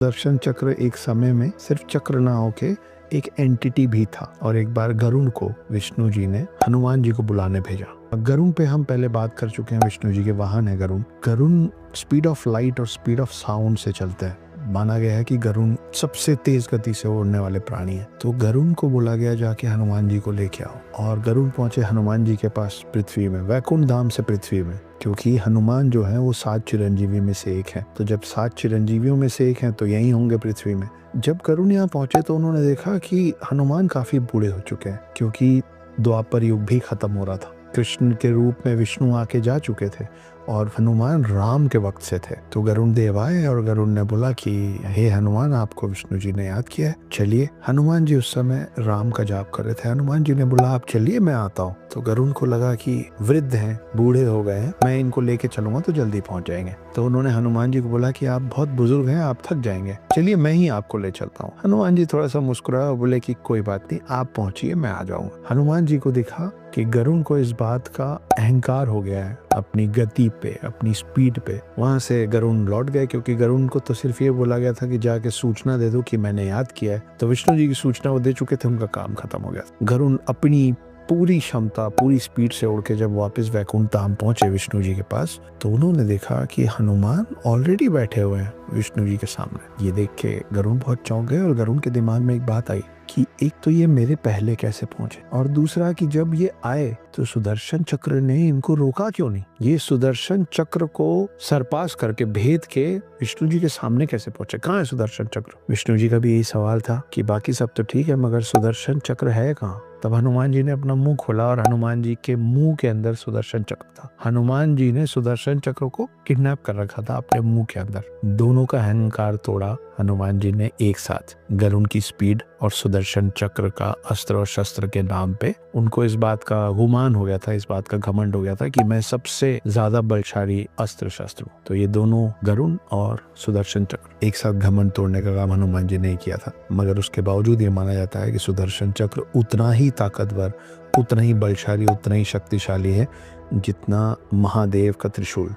सुदर्शन चक्र एक समय में सिर्फ चक्र ना होके एक एंटिटी भी था और एक बार गरुण को विष्णु जी ने हनुमान जी को बुलाने भेजा। गरुण पे हम पहले बात कर चुके हैं, विष्णु जी के वाहन है Garuda. Garuda speed of light और स्पीड ऑफ साउंड से चलते हैं। माना गया है कि गरुण सबसे तेज गति से उड़ने वाले प्राणी है। तो गरुण को बोला गया जाके हनुमान जी को लेके आओ, और गरुण पहुंचे हनुमान जी के पास पृथ्वी में, वैकुंठ धाम से पृथ्वी में, क्योंकि हनुमान जो है वो 7 चिरंजीवी में से एक है। तो जब 7 चिरंजीवियों में से एक हैं तो यही होंगे पृथ्वी में। जब गरुण यहाँ पहुंचे तो उन्होंने देखा कि हनुमान काफी बूढ़े हो चुके हैं, क्योंकि द्वापर युग भी खत्म हो रहा था। कृष्ण के रूप में विष्णु आके जा चुके थे और हनुमान राम के वक्त से थे। तो गरुण देव आए और गरुण ने बोला कि हे हनुमान, आपको विष्णु जी ने याद किया है, चलिए। हनुमान जी उस समय राम का जाप कर रहे थे। हनुमान जी ने बोला आप चलिए, मैं आता हूँ। तो गरुण को लगा कि वृद्ध हैं, बूढ़े हो गए हैं, मैं इनको लेके चलूंगा तो जल्दी पहुंच जाएंगे। तो उन्होंने हनुमान जी को बोला कि आप बहुत बुजुर्ग हैं, आप थक जाएंगे, चलिए मैं ही आपको ले चलता हूँ। हनुमान जी थोड़ा सा मुस्कुराए और बोले कि कोई बात नहीं, आप पहुंचिए, मैं आ जाऊंगा। हनुमान जी को दिखा कि गरुण को इस बात का अहंकार हो गया है अपनी गति पे, अपनी स्पीड पे। वहां से गरुण लौट गए, क्योंकि गरुण को तो सिर्फ ये बोला गया था कि जाके सूचना दे दो कि मैंने याद किया है। तो विष्णु जी की सूचना वो दे चुके थे, उनका काम खत्म हो गया। गरुण अपनी पूरी क्षमता, पूरी स्पीड से उड़ के जब वापस वैकुंठ धाम पहुंचे विष्णु जी के पास, तो उन्होंने देखा कि हनुमान ऑलरेडी बैठे हुए हैं विष्णु जी के सामने। ये देख के गरुण बहुत चौंक गए और गरुण के दिमाग में एक बात आई कि एक तो ये मेरे पहले कैसे पहुंचे, और दूसरा कि जब ये आए तो सुदर्शन चक्र ने इनको रोका क्यों नहीं। ये सुदर्शन चक्र को सरपास करके, भेद के विष्णु जी के सामने कैसे पहुंचे, कहाँ है सुदर्शन चक्र। विष्णु जी का भी यही सवाल था कि बाकी सब तो ठीक है, मगर सुदर्शन चक्र है कहाँ। तब हनुमान जी ने अपना मुंह खोला और हनुमान जी के मुंह के अंदर सुदर्शन चक्र था। हनुमान जी ने सुदर्शन चक्र को किडनैप कर रखा था अपने मुंह के अंदर। दोनों का अहंकार तोड़ा हनुमान जी ने एक साथ। गरुण की स्पीड और सुदर्शन चक्र का अस्त्र और शस्त्र के नाम पे उनको इस बात का गुमान हो गया था, इस बात का घमंड हो गया था कि मैं सबसे ज्यादा बलशाली अस्त्र शस्त्र हूँ। तो ये दोनों, गरुण और सुदर्शन चक्र, एक साथ घमंड तोड़ने का काम हनुमान जी ने किया था। मगर उसके बावजूद ये माना जाता है कि सुदर्शन चक्र उतना ही ताकतवर, उतना ही बलशाली, उतना ही शक्तिशाली है जितना महादेव का त्रिशूल।